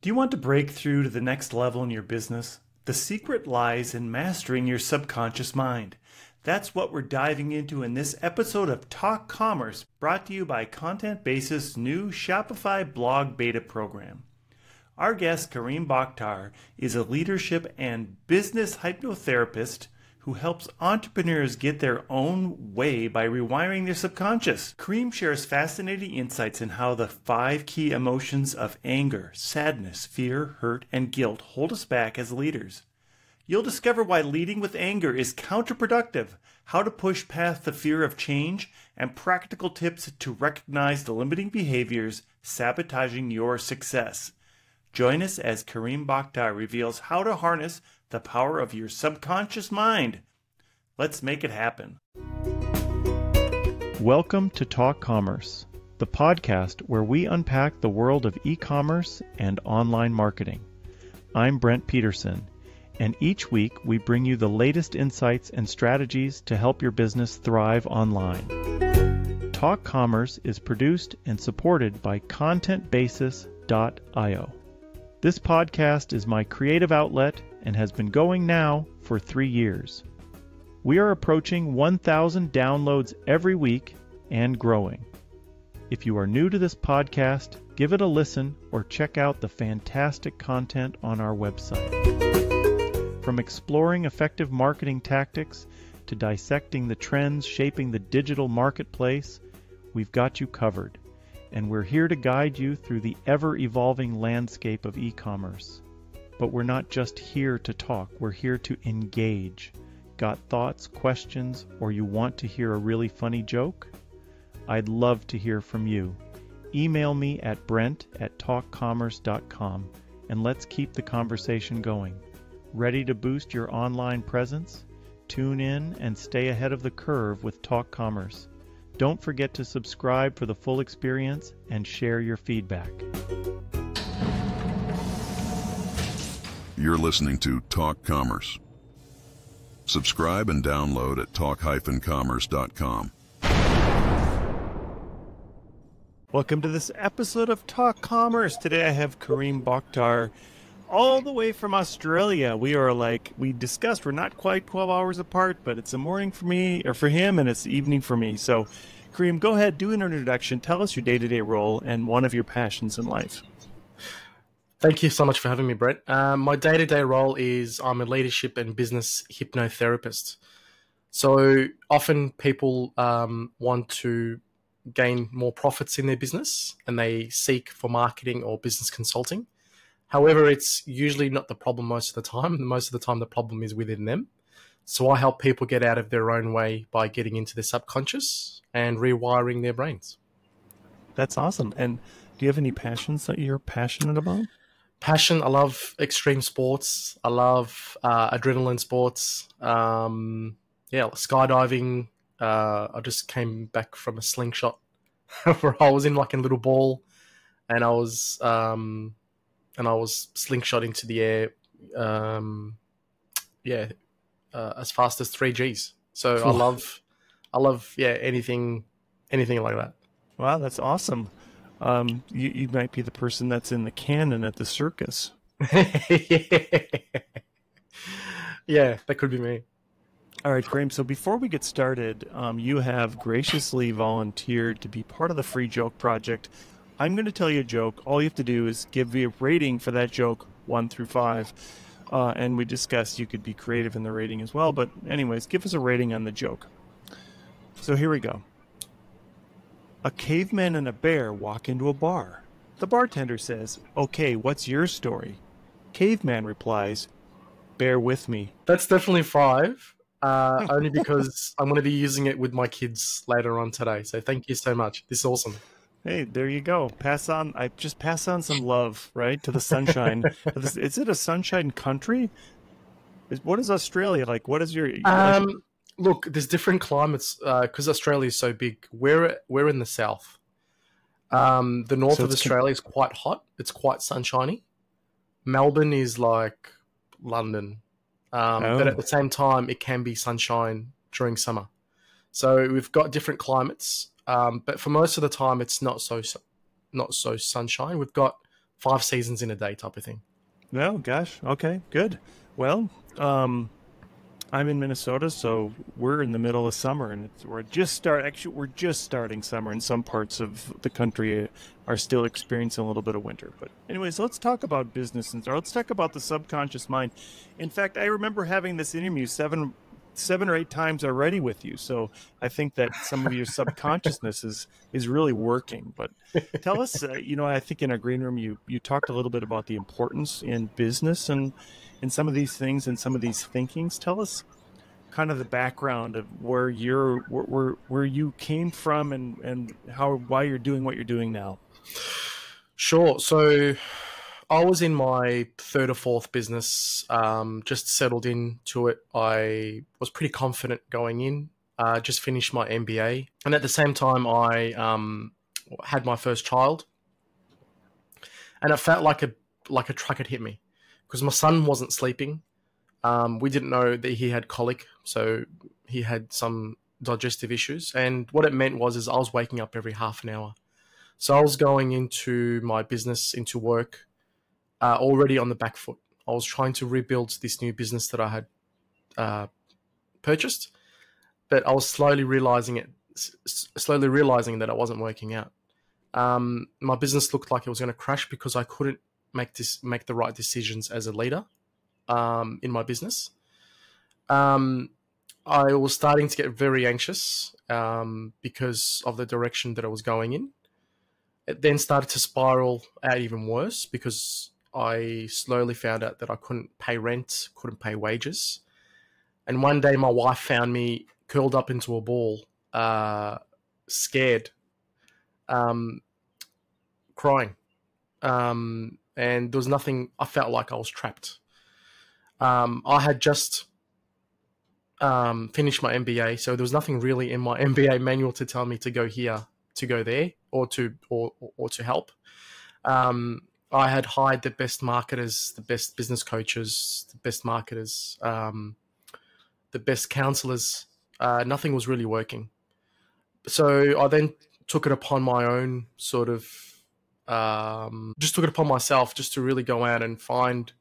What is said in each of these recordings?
Do you want to break through to the next level in your business? The secret lies in mastering your subconscious mind. That's what we're diving into in this episode of Talk Commerce, brought to you by Content Basis' new Shopify blog beta program. Our guest, Karim Boktor, is a leadership and business hypnotherapist who helps entrepreneurs get their own way by rewiring their subconscious. Karim shares fascinating insights in how the 5 key emotions of anger, sadness, fear, hurt, and guilt hold us back as leaders. You'll discover why leading with anger is counterproductive, how to push past the fear of change, and practical tips to recognize the limiting behaviors sabotaging your success. Join us as Karim Boktor reveals how to harness the power of your subconscious mind. Let's make it happen. Welcome to Talk Commerce, the podcast where we unpack the world of e-commerce and online marketing. I'm Brent Peterson, and each week we bring you the latest insights and strategies to help your business thrive online. Talk Commerce is produced and supported by ContentBasis.io. This podcast is my creative outlet and has been going now for 3 years. We are approaching 1,000 downloads every week and growing. If you are new to this podcast, give it a listen or check out the fantastic content on our website. From exploring effective marketing tactics to dissecting the trends shaping the digital marketplace, we've got you covered. And we're here to guide you through the ever-evolving landscape of e-commerce. But we're not just here to talk, we're here to engage. Got thoughts, questions, or you want to hear a really funny joke? I'd love to hear from you. Email me at brent@talkcommerce.com and let's keep the conversation going. Ready to boost your online presence? Tune in and stay ahead of the curve with Talk Commerce. Don't forget to subscribe for the full experience and share your feedback. You're listening to Talk Commerce. Subscribe and download at talk-commerce.com. Welcome to this episode of Talk Commerce. Today I have Karim Boktor all the way from Australia. We discussed, we're not quite 12 hours apart, but it's a morning for me, or for him, and it's the evening for me. So, Karim, go ahead, do an introduction. Tell us your day-to-day role and one of your passions in life. Thank you so much for having me, Brett. My day-to-day role is I'm a leadership and business hypnotherapist. So often people want to gain more profits in their business and they seek for marketing or business consulting. However, it's usually not the problem most of the time. Most of the time, the problem is within them. So I help people get out of their own way by getting into their subconscious and rewiring their brains. That's awesome. And do you have any passions that you're passionate about? Passion, I love extreme sports. I love adrenaline sports. Skydiving. I just came back from a slingshot where I was in like a little ball and I was slingshot into the air, as fast as 3 Gs. So I love anything like that. Wow, that's awesome. You might be the person that's in the cannon at the circus. Yeah, that could be me. All right, Graham, so before we get started, you have graciously volunteered to be part of the Free Joke Project. I'm going to tell you a joke. All you have to do is give me a rating for that joke, 1 through 5. And we discussed you could be creative in the rating as well. But anyways, give us a rating on the joke. So here we go. A caveman and a bear walk into a bar. The bartender says, "Okay, what's your story?" Caveman replies, "Bear with me." That's definitely 5, only because I'm going to be using it with my kids later on today. So thank you so much. This is awesome. Hey, there you go. I just pass on some love, right, to the sunshine. Is it a sunshine country? What is Australia like? What is your... Look, there's different climates because Australia is so big. We're in the south. The north of Australia is quite hot. It's quite sunshiny. Melbourne is like London. But at the same time, it can be sunshine during summer. So we've got different climates. But for most of the time, it's not so sunshine. We've got 5 seasons in a day type of thing. No, gosh. Okay, good. Well, I'm in Minnesota, so we're in the middle of summer, and we're just starting summer, and some parts of the country are still experiencing a little bit of winter. But anyways, let's talk about business, and let's talk about the subconscious mind. In fact, I remember having this interview seven or eight times already with you, so I think that some of your subconsciousness is really working. But tell us, I think in our green room you talked a little bit about the importance in business and some of these things and some of these thinkings. Tell us kind of the background of where you came from and why you're doing what you're doing now. Sure. So I was in my 3rd or 4th business, just settled into it. I was pretty confident going in, just finished my MBA. And at the same time, I had my first child. And it felt like a truck had hit me because my son wasn't sleeping. We didn't know that he had colic, so he had some digestive issues. And what it meant was I was waking up every half an hour. So I was going into my business, into work, already on the back foot. I was trying to rebuild this new business that I had purchased, but I was slowly realizing that it wasn't working out. My business looked like it was going to crash because I couldn't make the right decisions as a leader in my business. I was starting to get very anxious because of the direction that I was going in. It then started to spiral out even worse because I slowly found out that I couldn't pay rent, couldn't pay wages. And one day my wife found me curled up into a ball, scared, crying. And there was nothing, I felt like I was trapped. I had just finished my MBA, so there was nothing really in my MBA manual to tell me to go here, to go there, or to help. I had hired the best marketers, the best business coaches, the best marketers, the best counselors. Nothing was really working. So I then took it upon my own just took it upon myself just to really go out and find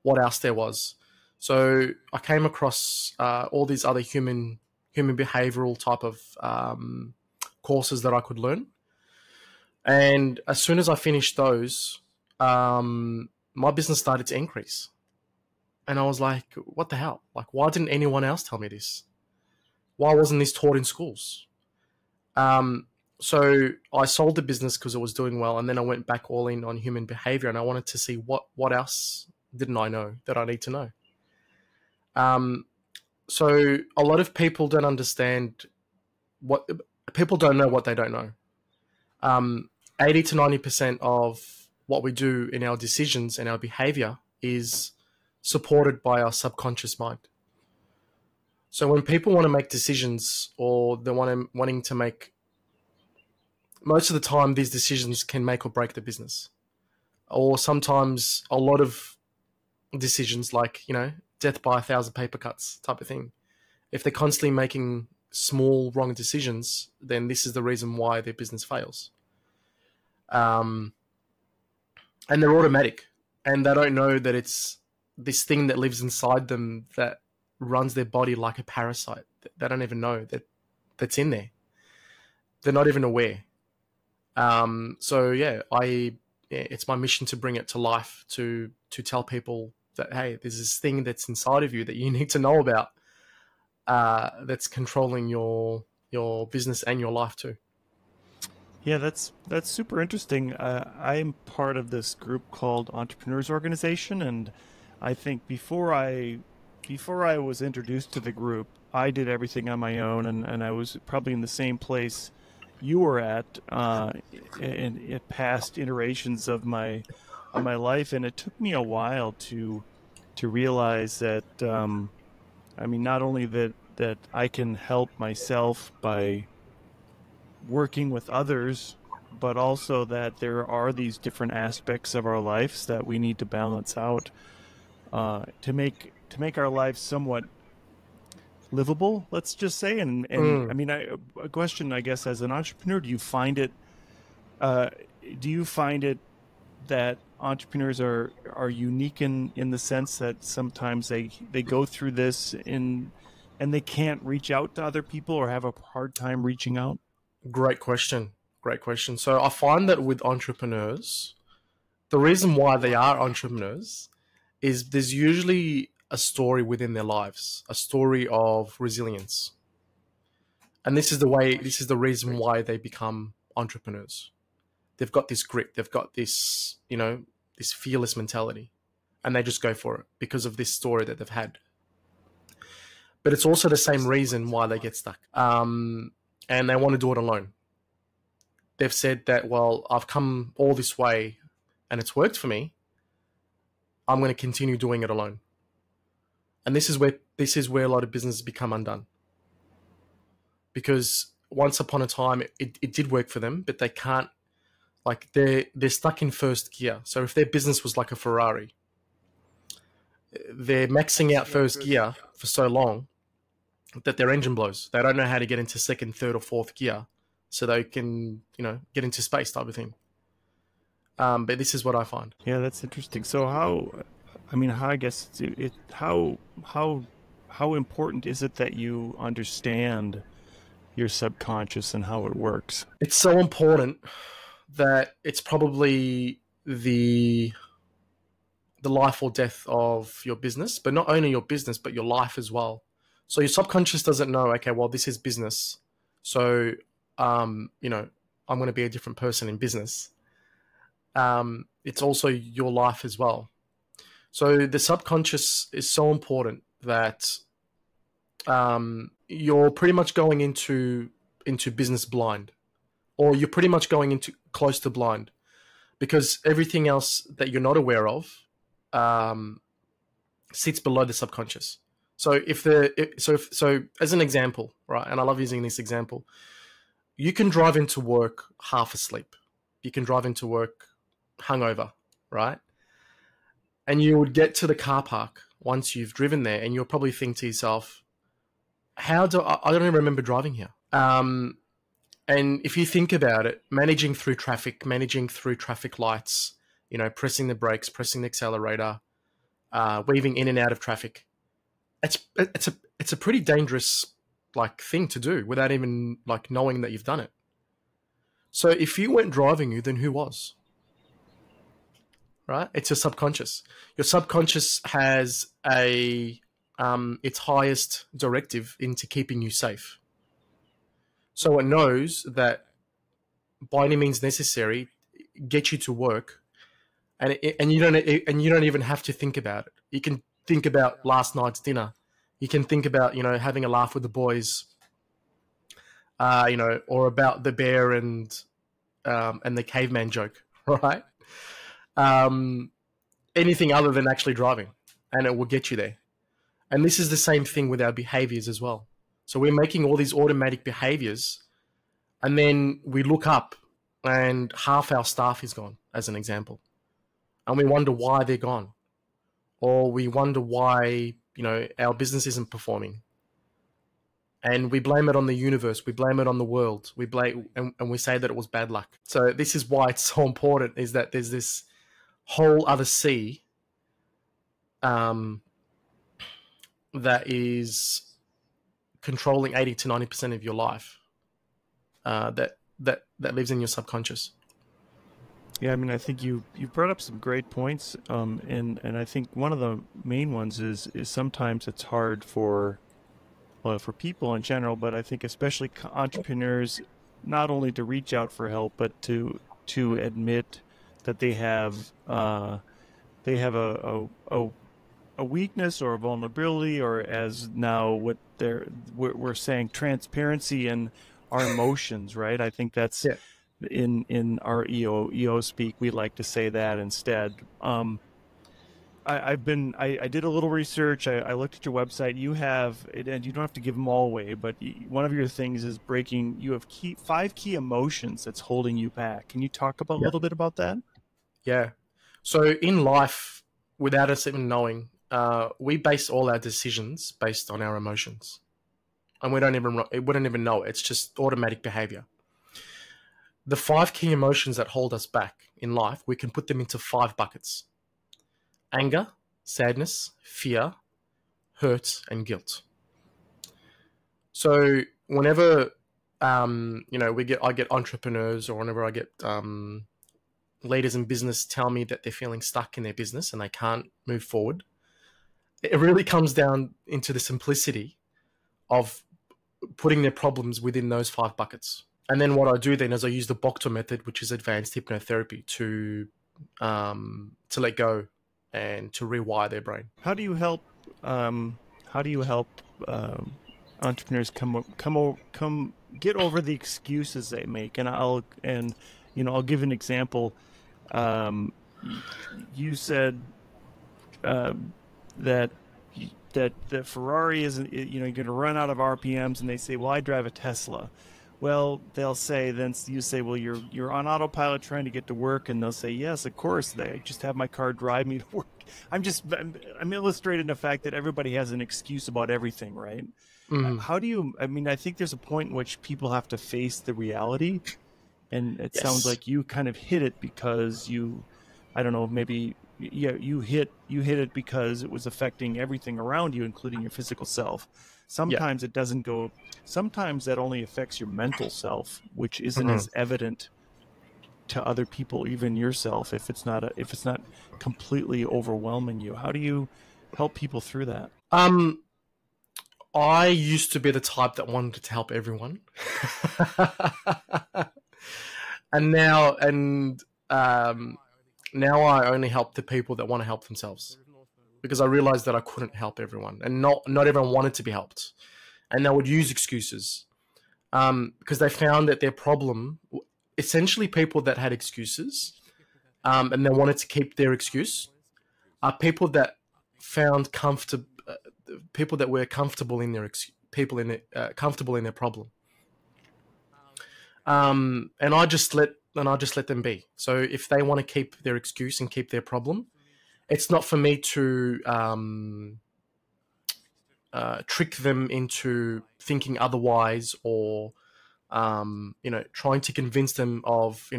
what else there was. So I came across all these other human behavioral type of courses that I could learn. And as soon as I finished those, my business started to increase. And I was like, what the hell? Like, why didn't anyone else tell me this? Why wasn't this taught in schools? So I sold the business because it was doing well. And then I went back all in on human behavior. And I wanted to see what else didn't I know that I need to know. So a lot of people don't understand people don't know what they don't know. 80 to 90% of what we do in our decisions and our behavior is supported by our subconscious mind. So when people want to make decisions or they're wanting to make, most of the time these decisions can make or break the business. Or sometimes a lot of decisions like, death by 1,000 paper cuts type of thing. If they're constantly making small wrong decisions, then this is the reason why their business fails. And they're automatic, and they don't know that it's this thing that lives inside them that runs their body like a parasite. They don't even know that's in there. They're not even aware. So yeah, it's my mission to bring it to life, to tell people that, hey, there's this thing that's inside of you that you need to know about, that's controlling your business and your life too. Yeah, that's super interesting. I'm part of this group called Entrepreneurial Organization, and I think before I was introduced to the group, I did everything on my own, and I was probably in the same place you were at in past iterations of my life, and it took me a while to realize that not only that I can help myself by working with others, but also that there are these different aspects of our lives that we need to balance out to make our lives somewhat livable, let's just say. And a question, I guess, as an entrepreneur, do you find it that entrepreneurs are unique in the sense that sometimes they go through this and they can't reach out to other people or have a hard time reaching out? Great question. Great question. So I find that with entrepreneurs, the reason why they are entrepreneurs is there's usually a story within their lives, a story of resilience. And this is the reason why they become entrepreneurs. They've got this grit, they've got this, this fearless mentality, and they just go for it because of this story that they've had. But it's also the same reason why they get stuck. And they want to do it alone. They've said that, well, I've come all this way and it's worked for me. I'm going to continue doing it alone. And this is where a lot of businesses become undone. Because once upon a time, it did work for them, but they can't, they're stuck in first gear. So if their business was like a Ferrari, they're maxing out first gear for so long that their engine blows. They don't know how to get into second, third, or fourth gear so they can, get into space type of thing. But this is what I find. Yeah, that's interesting. So how important is it that you understand your subconscious and how it works? It's so important that it's probably the life or death of your business, but not only your business, but your life as well. So your subconscious doesn't know, okay, well, this is business. So, I'm going to be a different person in business. It's also your life as well. So the subconscious is so important that you're pretty much going into business blind, or you're pretty much going into close to blind, because everything else that you're not aware of sits below the subconscious. So so as an example, right, and I love using this example, you can drive into work half asleep. You can drive into work hungover, right? And you would get to the car park once you've driven there, and you'll probably think to yourself, I don't even remember driving here. And if you think about it, managing through traffic lights, pressing the brakes, pressing the accelerator, weaving in and out of traffic, it's a pretty dangerous thing to do without even knowing that you've done it. So if you weren't driving you, then who was? Right? It's your subconscious. Your subconscious has its highest directive into keeping you safe. So it knows that by any means necessary, get you to work, and you don't even have to think about it. You can think about last night's dinner. You can think about having a laugh with the boys, or about the bear and the caveman joke, right? Anything other than actually driving, and it will get you there. And this is the same thing with our behaviors as well. So we're making all these automatic behaviors, and then we look up and half our staff is gone, as an example. And we wonder why they're gone. Or we wonder why, our business isn't performing. And we blame it on the universe. We blame it on the world. And we say that it was bad luck. So this is why it's so important, is that there's this whole other sea that is controlling 80 to 90% of your life, that lives in your subconscious. Yeah, I think you brought up some great points, and I think one of the main ones is sometimes it's hard for people in general, but I think especially entrepreneurs, not only to reach out for help, but to admit that they have a weakness or a vulnerability, or as now what we're saying, transparency in our emotions, right? I think that's in our EO speak, we like to say that instead. I did a little research. I looked at your website. You have, and you don't have to give them all away, but one of your things is you have 5 key emotions that's holding you back. Can you talk a little bit about that? Yeah. So in life, without us even knowing, we base all our decisions based on our emotions, and we don't even know it. It's just automatic behavior. The 5 key emotions that hold us back in life, we can put them into 5 buckets: anger, sadness, fear, hurt, and guilt. So whenever I get entrepreneurs, or whenever I get leaders in business tell me that they're feeling stuck in their business and they can't move forward, it really comes down into the simplicity of putting their problems within those 5 buckets. And then what I do then is I use the Boktor method, which is advanced hypnotherapy, to let go and to rewire their brain. How do you help? Entrepreneurs come get over the excuses they make? And I'll give an example. You said that the Ferrari isn't, you're going to run out of RPMs, and they say, well, I drive a Tesla. Well, they'll say, then you say, well, you're on autopilot trying to get to work, and they'll say, yes, of course, I just have my car drive me to work. I'm illustrating the fact that everybody has an excuse about everything, right? Mm-hmm. How do you, I think there's a point in which people have to face the reality, and it sounds like you kind of hit it because you hit it because it was affecting everything around you, including your physical self. Sometimes it doesn't go. Sometimes that only affects your mental self, which isn't as evident to other people, even yourself, if it's not completely overwhelming you. How do you help people through that? I used to be the type that wanted to help everyone, and now I only help the people that want to help themselves, because I realized that I couldn't help everyone, and not everyone wanted to be helped, and they would use excuses because they found that their problem, essentially people that had excuses and they wanted to keep their excuse, are people that found people that were comfortable in their comfortable in their problem, and I just let them be. So if they want to keep their excuse and keep their problem, it's not for me to trick them into thinking otherwise, or trying to convince them of,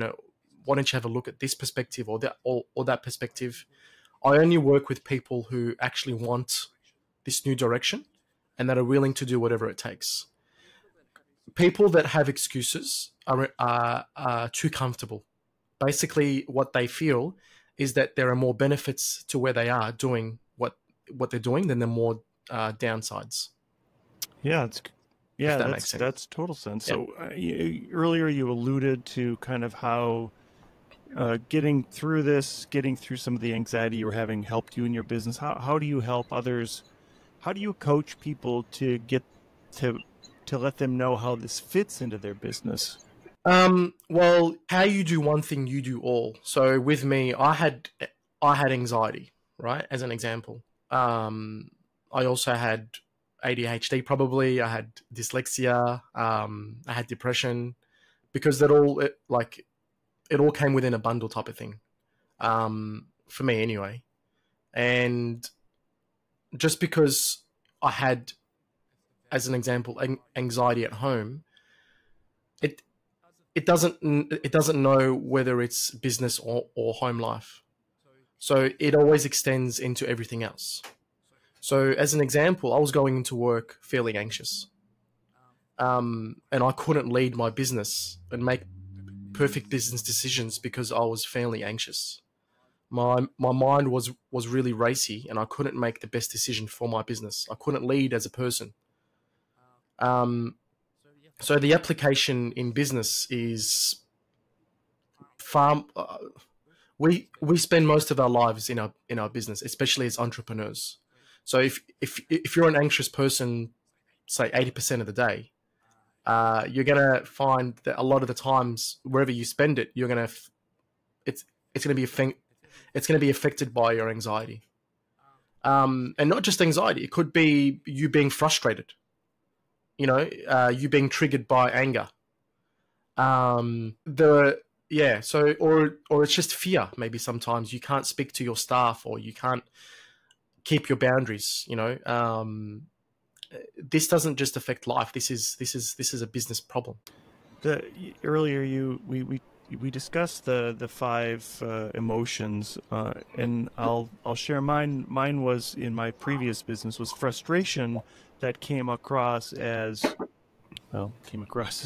why don't you have a look at this perspective or that perspective. I only work with people who actually want this new direction and that are willing to do whatever it takes. People that have excuses are too comfortable. Basically, what they feel is that there are more benefits to where they are doing what they're doing than there are more downsides. Yeah, that makes sense. That's total sense. Yeah. So earlier you alluded to kind of how getting through some of the anxiety you were having helped you in your business. How do you help others? How do you coach people to get to let them know how this fits into their business? Well, how you do one thing, you do all. So with me, I had anxiety, right? As an example. I also had ADHD, probably. I had dyslexia. I had depression, because it all came within a bundle type of thing, for me anyway. And just because I had, as an example, anxiety at home, it doesn't know whether it's business or home life. So it always extends into everything else. So as an example, I was going into work feeling anxious, and I couldn't lead my business and make perfect business decisions because I was fairly anxious. My mind was really racy, and I couldn't make the best decision for my business. I couldn't lead as a person. So the application in business is far. We spend most of our lives in our business, especially as entrepreneurs. So if you're an anxious person, say 80% of the day, you're gonna find that a lot of the times, wherever you spend it, it's gonna be affected by your anxiety, and not just anxiety. It could be you being frustrated. You being triggered by anger. So or it's just fear. Maybe sometimes you can't speak to your staff, or you can't keep your boundaries. This doesn't just affect life. This is a business problem. Earlier we we discussed the five emotions, and I'll share mine. Mine was in my previous business was frustration that came across as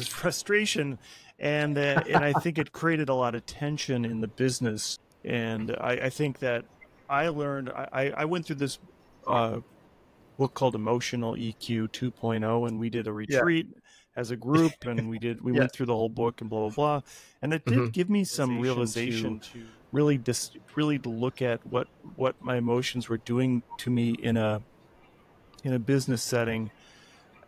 frustration, and I think it created a lot of tension in the business. And I think that I learned I went through this book called Emotional EQ 2.0, and we did a Yeah. retreat as a group, and we Yeah. went through the whole book and blah blah blah, and it did give me some realization to really to look at what my emotions were doing to me in a business setting.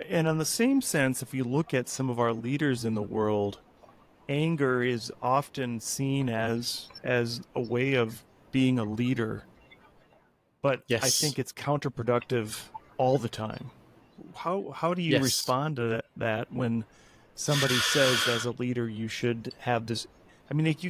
And in the same sense, if you look at some of our leaders in the world, anger is often seen as a way of being a leader, but I Yes. think it's counterproductive all the time. How do you Yes. respond to that when somebody says as a leader you should have this? I mean, like,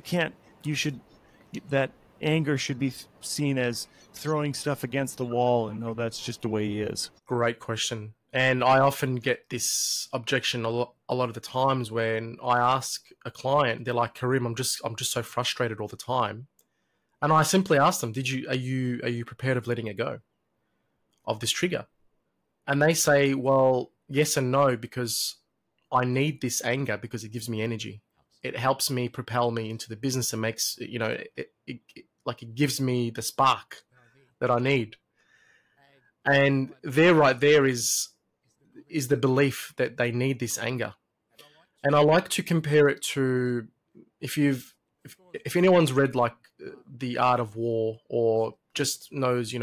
that anger should be seen as throwing stuff against the wall, and no, that's just the way he is. Great question. And I often get this objection a lot of the times when I ask a client, they're like, Karim, I'm just so frustrated all the time. And I simply ask them, are you prepared of letting it go of this trigger? And they say, well, yes and no, because I need this anger because it gives me energy. It helps me propel me into the business and makes, it gives me the spark that I need. And right there is the belief that they need this anger. And I like to compare it to if anyone's read like The Art of War, or just knows,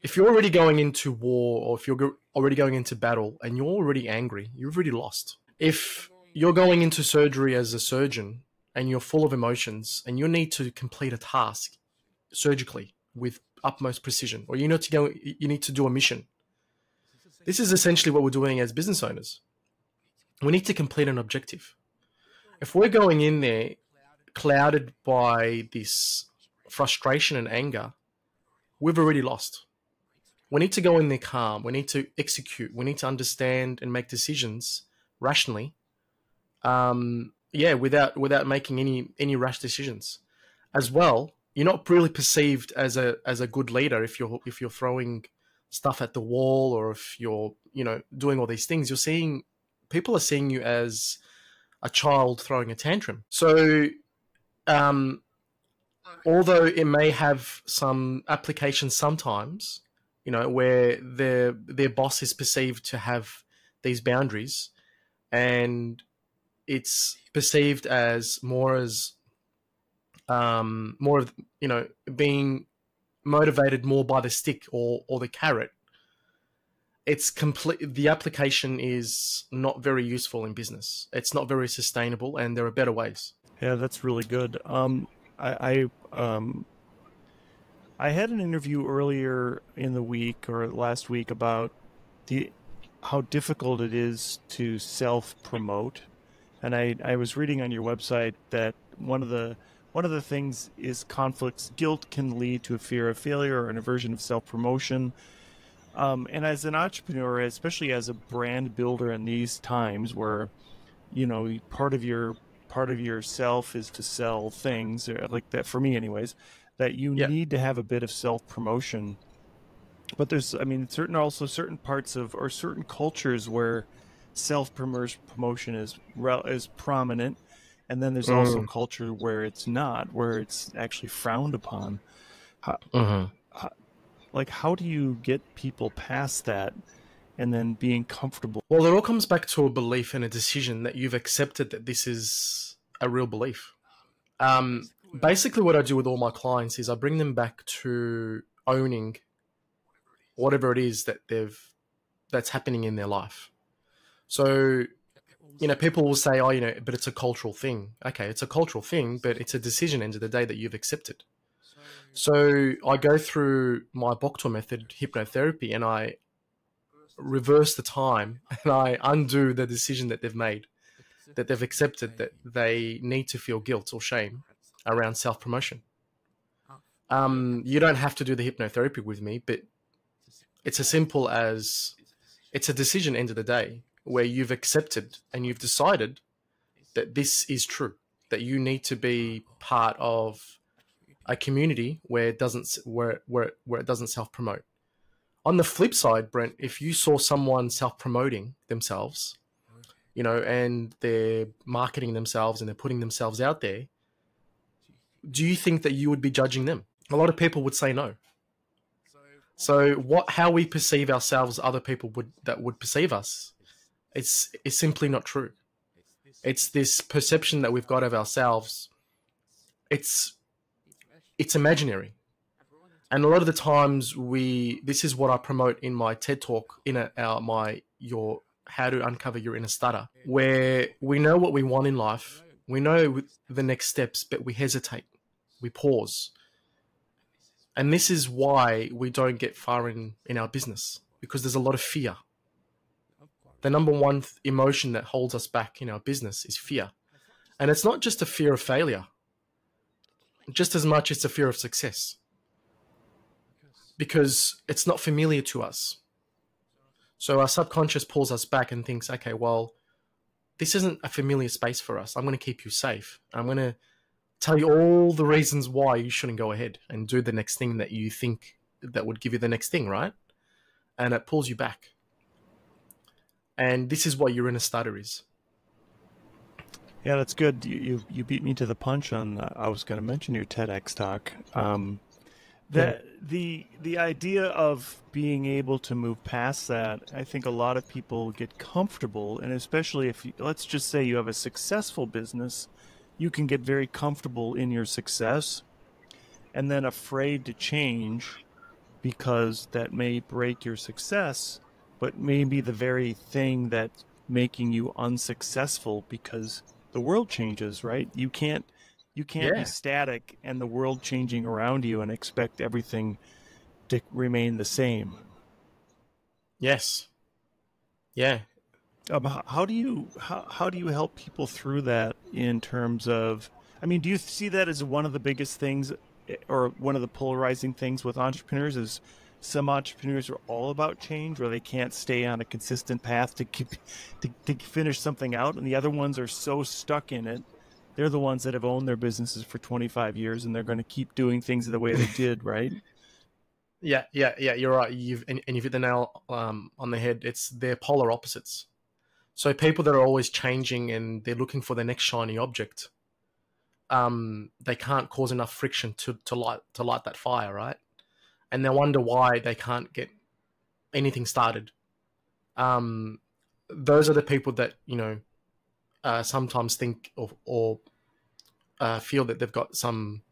if you're already going into war, or if you're already going into battle and you're already angry, you've already lost. If you're going into surgery as a surgeon and you're full of emotions and you need to complete a task surgically with utmost precision, or you need to do a mission. This is essentially what we're doing as business owners. We need to complete an objective. If we're going in there clouded by this frustration and anger, we've already lost. We need to go in there calm. We need to execute. We need to understand and make decisions rationally. Without making any rash decisions. As well, you're not really perceived as a good leader if you're throwing stuff at the wall, or if you're doing all these things. People are seeing you as a child throwing a tantrum. So, although it may have some applications sometimes, where their boss is perceived to have these boundaries, and it's perceived as more of being motivated more by the stick or the carrot. The application is not very useful in business. It's not very sustainable, and there are better ways. Yeah, that's really good. I had an interview earlier in the week or last week about how difficult it is to self-promote, and I was reading on your website that one of the things is conflicts. Guilt can lead to a fear of failure or an aversion of self-promotion. And as an entrepreneur, especially as a brand builder in these times where, part of your self is to sell things, or like that for me anyways, that you need to have a bit of self-promotion. But there's, certain parts of, or certain cultures where self-promotion is prominent. And then there's also culture where it's not, where it's actually frowned upon. How do you get people past that and then being comfortable? Well, it all comes back to a belief and a decision that you've accepted that this is a real belief. Basically, what I do with all my clients is I bring them back to owning whatever it is that's happening in their life. So, people will say, but it's a cultural thing. Okay, it's a cultural thing, but it's a decision end of the day that you've accepted. So I go through my Boktor method, hypnotherapy, and I reverse the time and I undo the decision that they've made, that they've accepted that they need to feel guilt or shame around self-promotion. You don't have to do the hypnotherapy with me, but it's as simple as it's a decision end of the day where you've accepted and you've decided that this is true. that you need to be part of a community where it doesn't self-promote. On the flip side, Brent, if you saw someone self-promoting themselves, and they're marketing themselves and they're putting themselves out there, do you think that you would be judging them? A lot of people would say no. So how we perceive ourselves, other people would perceive us, it's simply not true. It's this perception that we've got of ourselves. It's imaginary. And a lot of the times this is what I promote in my TED Talk, your How to Uncover Your Inner Stutter, where we know what we want in life. We know the next steps, but we hesitate. We pause. And this is why we don't get far in our business, because there's a lot of fear. The number one emotion that holds us back in our business is fear. And it's not just a fear of failure. Just as much it's a fear of success. Because it's not familiar to us. So our subconscious pulls us back and thinks, okay, well, this isn't a familiar space for us. I'm going to keep you safe. I'm going to tell you all the reasons why you shouldn't go ahead and do the next thing that you think that would give you the next thing, right? And it pulls you back. And this is what your inner stutter is. Yeah, that's good. You beat me to the punch on. I was going to mention your TEDx talk. The idea of being able to move past that, I think a lot of people get comfortable, and especially if let's just say you have a successful business, you can get very comfortable in your success, and then afraid to change because that may break your success, but maybe the very thing that's making you unsuccessful because the world changes, right? You can't be static and the world changing around you and expect everything to remain the same. Yes. Yeah. How do you help people through that in terms of, I mean, do you see that as one of the biggest things or one of the polarizing things with entrepreneurs is some entrepreneurs are all about change where they can't stay on a consistent path to finish something out, and the other ones are so stuck in it. They're the ones that have owned their businesses for 25 years and they're going to keep doing things the way they did, right? Yeah, you're right. You've hit the nail on the head. They're polar opposites. So people that are always changing and they're looking for the next shiny object, they can't cause enough friction to light that fire, right? And they wonder why they can't get anything started. Those are the people that sometimes think or feel that they've got some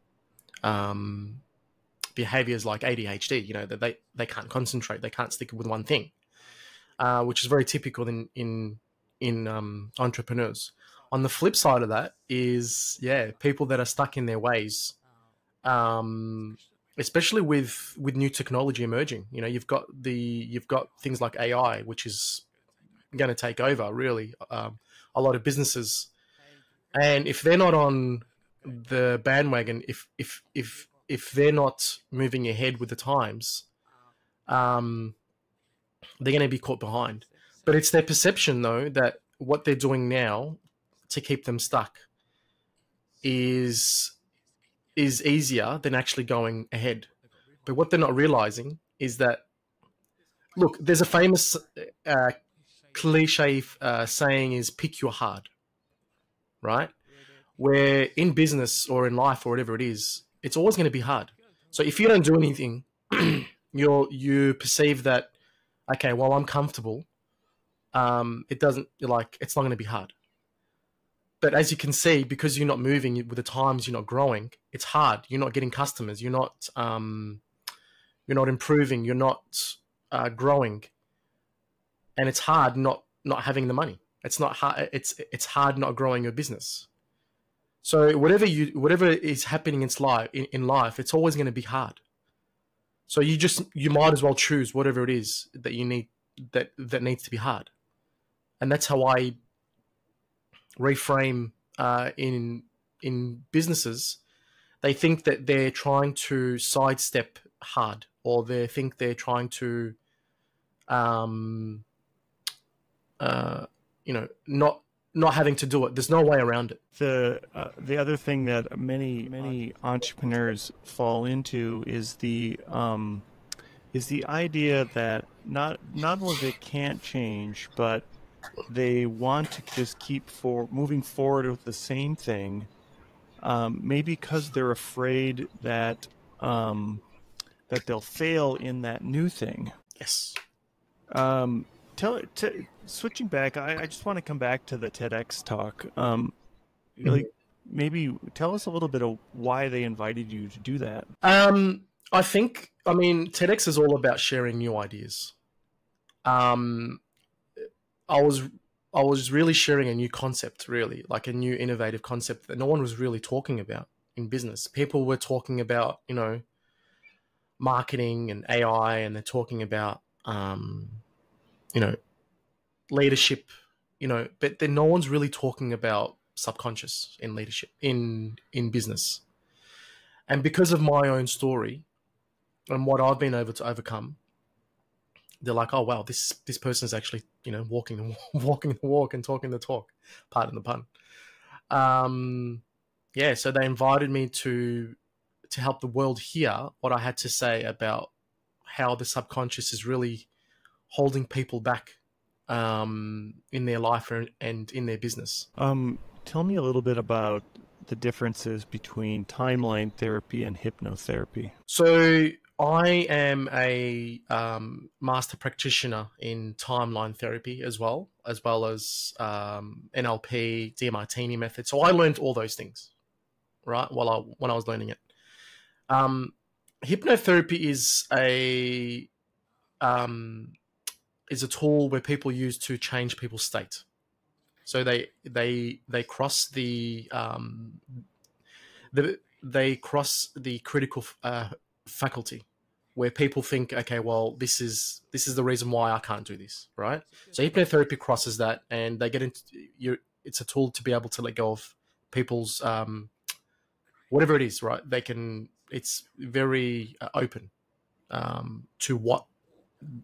behaviors like ADHD. That they can't concentrate, they can't stick with one thing, which is very typical in entrepreneurs. On the flip side of that is people that are stuck in their ways, especially with new technology emerging. You've got things like AI, which is going to take over really a lot of businesses, and if they're not on the bandwagon, if they're not moving ahead with the times, they're going to be caught behind. But it's their perception, though, that what they're doing now to keep them stuck is easier than actually going ahead. But what they're not realizing is that, look, there's a famous cliche saying is pick your hard, right? Where in business or in life or whatever it is, it's always going to be hard. So if you don't do anything, you perceive that, okay, well, I'm comfortable. It's not going to be hard. But as you can see, because you're not moving with the times, you're not growing, it's hard. You're not getting customers. You're not improving. You're not growing. And it's hard not having the money. It's not hard. It's hard not growing your business. So whatever is happening in life, it's always going to be hard. So you might as well choose whatever it is that you need that needs to be hard. And that's how I reframe in businesses. They think that they're trying to sidestep hard, or they think they're trying to not not having to do it. There's no way around it. The other thing that many entrepreneurs fall into is the idea that not only they can't change, but they want to just keep moving forward with the same thing, maybe because they're afraid that they'll fail in that new thing. Yes. Switching back, I just want to come back to the TEDx talk. Like, maybe tell us a little bit of why they invited you to do that. I mean, TEDx is all about sharing new ideas. I was really sharing a new concept, really, like a new innovative concept that no one was really talking about in business. People were talking about, marketing and AI, and they're talking about, leadership, but then no one's really talking about subconscious in leadership, in business. And because of my own story and what I've been able to overcome, they're like, oh wow, this person is actually, walking the walk and talking the talk, pardon the pun. So they invited me to help the world hear what I had to say about how the subconscious is really holding people back in their life and in their business. Tell me a little bit about the differences between timeline therapy and hypnotherapy. So I am a master practitioner in timeline therapy as well as NLP, Demartini method. So I learned all those things, right, when I was learning it. Hypnotherapy is a tool where people use to change people's state. So they cross the critical faculty, where people think, okay, well, this is the reason why I can't do this, right? So hypnotherapy crosses that, and they get into it's a tool to be able to let go of people's whatever it is, right? It's very open to what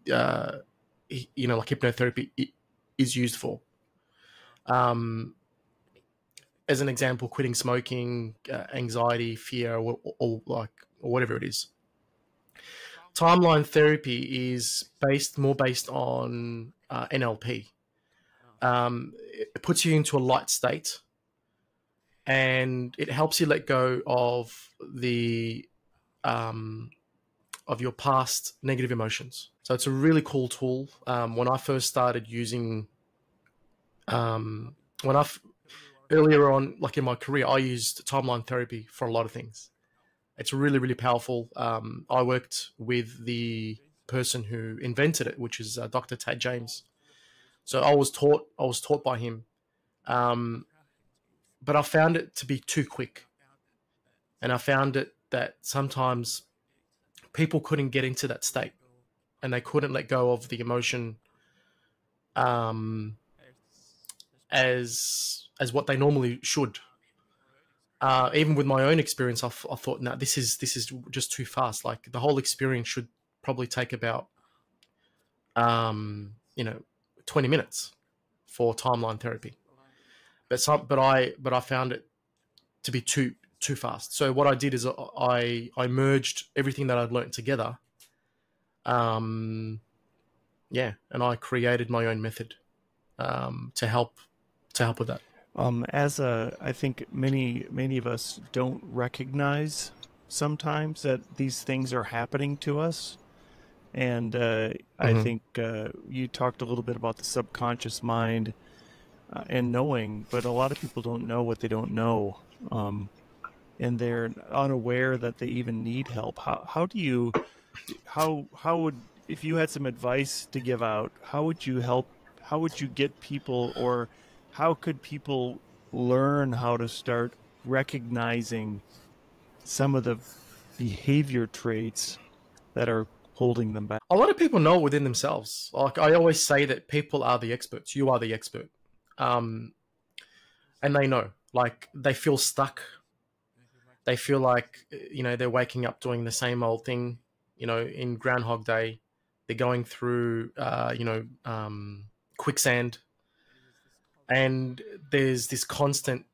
like hypnotherapy is used for. As an example, quitting smoking, anxiety, fear, or whatever it is. Timeline therapy is more based on NLP. It puts you into a light state, and it helps you let go of of your past negative emotions. So it's a really cool tool. When I first started using, earlier on, like in my career, I used timeline therapy for a lot of things. It's really, really powerful. I worked with the person who invented it, which is Dr. Tad James. So I was taught by him. But I found it to be too quick. And I found it that sometimes people couldn't get into that state, and they couldn't let go of the emotion as what they normally should. Even with my own experience, I thought, no, this is just too fast. Like, the whole experience should probably take about 20 minutes for timeline therapy. But I found it to be too fast. So what I did is I merged everything that I'd learned together. And I created my own method to help with that. I think many of us don't recognize sometimes that these things are happening to us. And I think you talked a little bit about the subconscious mind and knowing, but a lot of people don't know what they don't know. And they're unaware that they even need help. How would, if you had some advice to give out, how would you get people, or how could people learn how to start recognizing some of the behavior traits that are holding them back? A lot of people know within themselves. Like, I always say that people are the experts. You are the expert. And they know, like, they feel stuck. They feel like, they're waking up doing the same old thing, in Groundhog Day. They're going through, quicksand. And there's this constant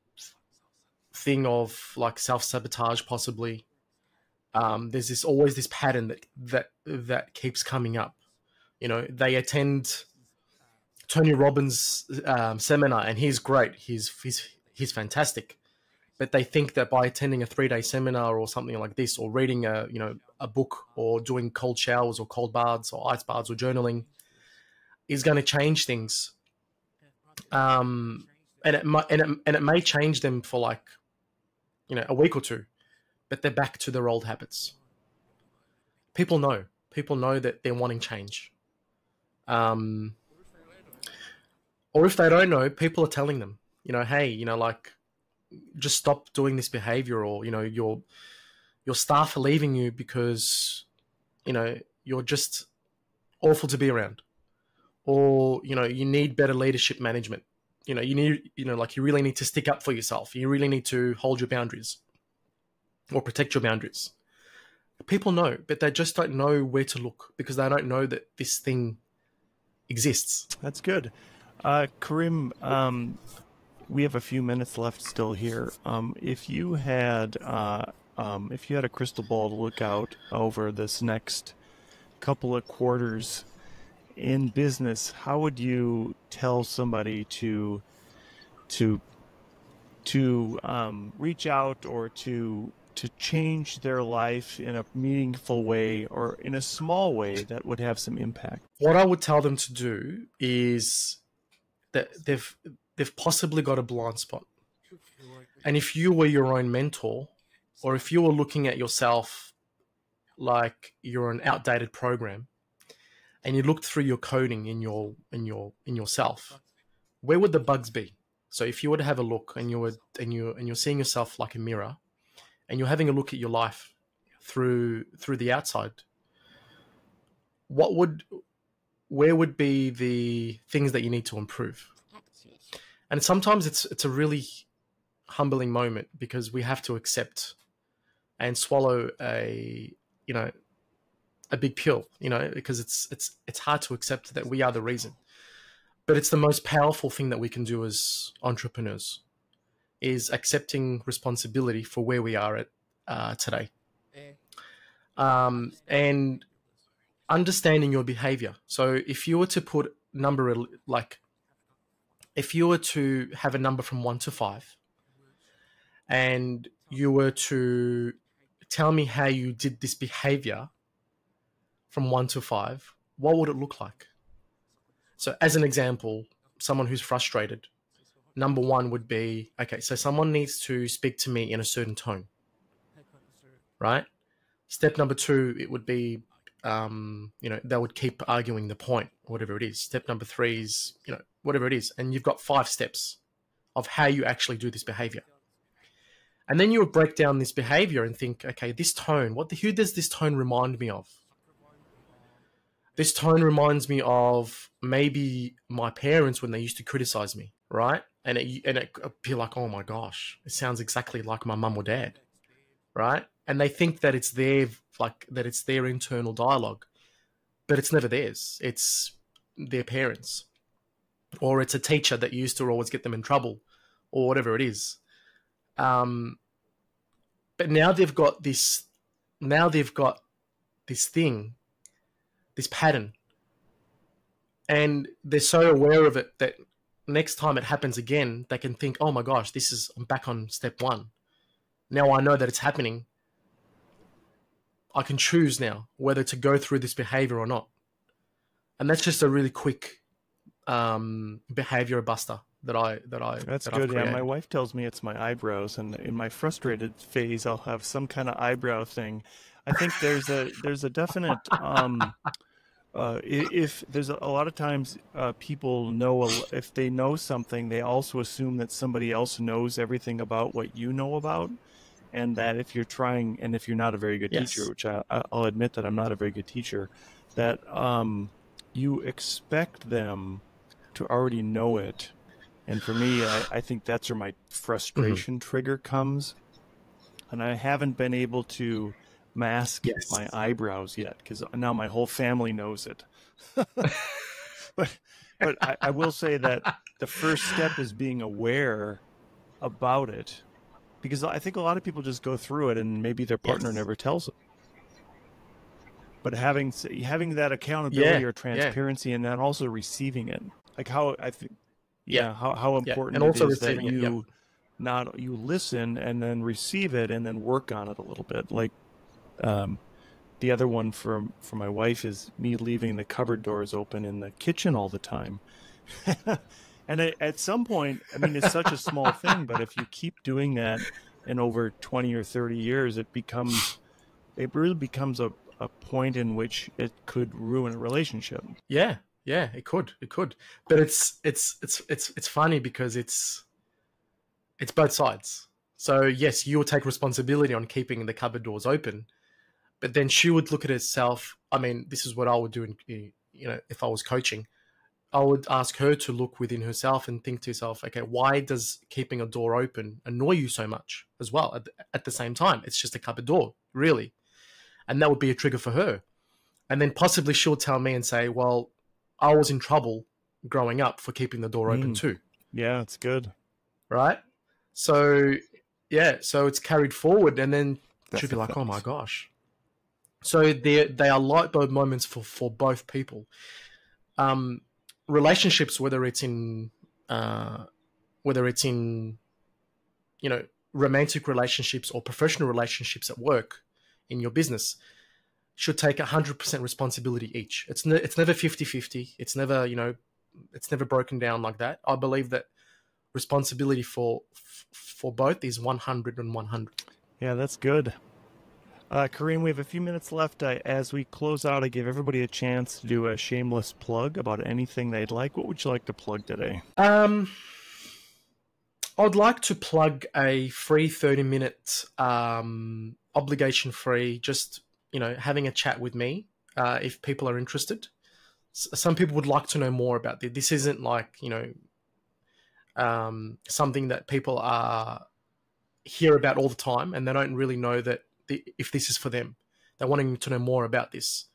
thing of like self-sabotage, possibly. There's always this pattern that keeps coming up. They attend Tony Robbins' seminar, and he's great. He's fantastic. But they think that by attending a 3-day seminar or something like this, or reading a book, or doing cold showers or cold baths or ice baths or journaling, is going to change things. And it may change them for like a week or two, but they're back to their old habits. People know that they're wanting change. Or if they don't know, people are telling them, hey, like, just stop doing this behavior, or, your staff are leaving you because, you're just awful to be around, or, you need better leadership management. You need, like, you really need to stick up for yourself. You really need to hold your boundaries or protect your boundaries. People know, but they just don't know where to look, because they don't know that this thing exists. That's good. Karim, we have a few minutes left still here. If you had a crystal ball to look out over this next couple of quarters in business, how would you tell somebody to reach out, or to change their life in a meaningful way, or in a small way that would have some impact? What I would tell them to do is that they've possibly got a blind spot. And if you were your own mentor, or if you were looking at yourself like you're an outdated program, and you looked through your coding in yourself, where would the bugs be? So if you were to have a look, and you're seeing yourself like a mirror, and you're having a look at your life through the outside, where would be the things that you need to improve? And sometimes it's a really humbling moment, because we have to accept and swallow a big pill, because it's hard to accept that we are the reason. But it's the most powerful thing that we can do as entrepreneurs, is accepting responsibility for where we are at today. And understanding your behavior. So if you were to put if you were to have a number from 1 to 5, and you were to tell me how you did this behavior from 1 to 5, what would it look like? So as an example, someone who's frustrated, number 1 would be, okay, so someone needs to speak to me in a certain tone, right? Step number 2, it would be, they would keep arguing the point, whatever it is. Step number 3 is, whatever it is. And you've got 5 steps of how you actually do this behavior. And then you would break down this behavior and think, okay, this tone, who does this tone remind me of? This tone reminds me of maybe my parents when they used to criticize me, right? And it be like, oh my gosh, it sounds exactly like my mum or dad, right? And they think that it's their internal dialogue, but it's never theirs. It's their parents, or it's a teacher that used to always get them in trouble, or whatever it is. But now they've got this thing, this pattern, and they're so aware of it that next time it happens again, they can think, oh my gosh, I'm back on step 1. Now I know that it's happening. I can choose now whether to go through this behavior or not. And that's just a really quick behavior buster That's good. Yeah, my wife tells me it's my eyebrows, and in my frustrated phase, I'll have some kind of eyebrow thing. I think there's a definite if there's a lot of times people know, if they know something, they also assume that somebody else knows everything about what you know about, and that if you're trying, and if you're not a very good teacher, which I'll admit that I'm not a very good teacher, that you expect them to already know it. And for me, I think that's where my frustration trigger comes. And I haven't been able to mask my eyebrows yet, because now my whole family knows it. But But I will say that the first step is being aware about it, because I think a lot of people just go through it and maybe their partner never tells them. But having that accountability or transparency, and then also receiving it, like how I think, how important and also it is that receiving you listen and then receive it and then work on it a little bit. Like the other one for my wife is me leaving the cupboard doors open in the kitchen all the time. And at some point, I mean, it's such a small thing, but if you keep doing that in over 20 or 30 years, it really becomes a point in which it could ruin a relationship. Yeah, it could. But it's funny because it's both sides. So yes, you'll take responsibility on keeping the cupboard doors open, but then she would look at herself. I mean, this is what I would do if I was coaching. I would ask her to look within herself and think to herself, okay, why does keeping a door open annoy you so much as well at the same time? It's just a cupboard door, really. And that would be a trigger for her. And then possibly she'll tell me and say, well, I was in trouble growing up for keeping the door open too. Yeah, it's good. Right? So, so it's carried forward, and then she'll be like, oh my gosh. So they are light bulb moments for both people. Relationships, whether it's in romantic relationships or professional relationships at work, in your business, should take 100% responsibility each. It's never 50-50. It's never, it's never broken down like that. I believe that responsibility for both is 100 and 100. Yeah, that's good. Karim, we have a few minutes left. As we close out, I give everybody a chance to do a shameless plug about anything they'd like. What would you like to plug today? I'd like to plug a free 30-minute, obligation-free, just, having a chat with me if people are interested. Some people would like to know more about this. This isn't like, something that people hear about all the time, and they don't really know that if this is for them. They're wanting to know more about this.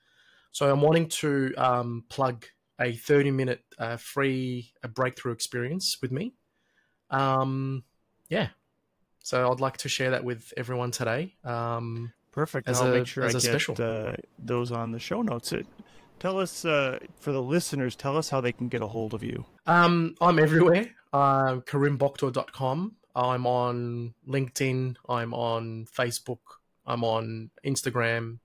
So I'm wanting to plug a 30-minute free breakthrough experience with me. So I'd like to share that with everyone today. Perfect. I'll make sure I get special. Those on the show notes. Tell us, for the listeners, tell us how they can get a hold of you. I'm everywhere. KarimBoktor.com. I'm on LinkedIn. I'm on Facebook. I'm on Instagram.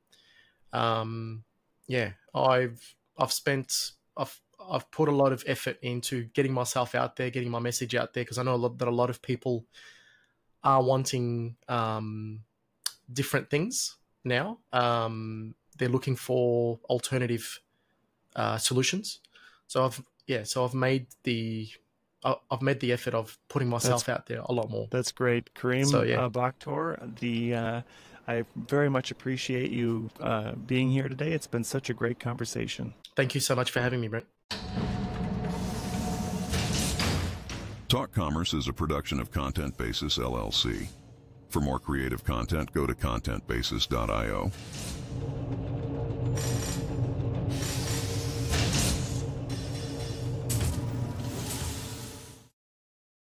I've put a lot of effort into getting myself out there, getting my message out there, because I know that a lot of people are wanting different things now. They're looking for alternative solutions. So I've made the effort of putting myself out there a lot more. That's great, Karim Boktor. I very much appreciate you being here today. It's been such a great conversation. Thank you so much for having me, Brent. Talk Commerce is a production of Content Basis, LLC. For more creative content, go to contentbasis.io.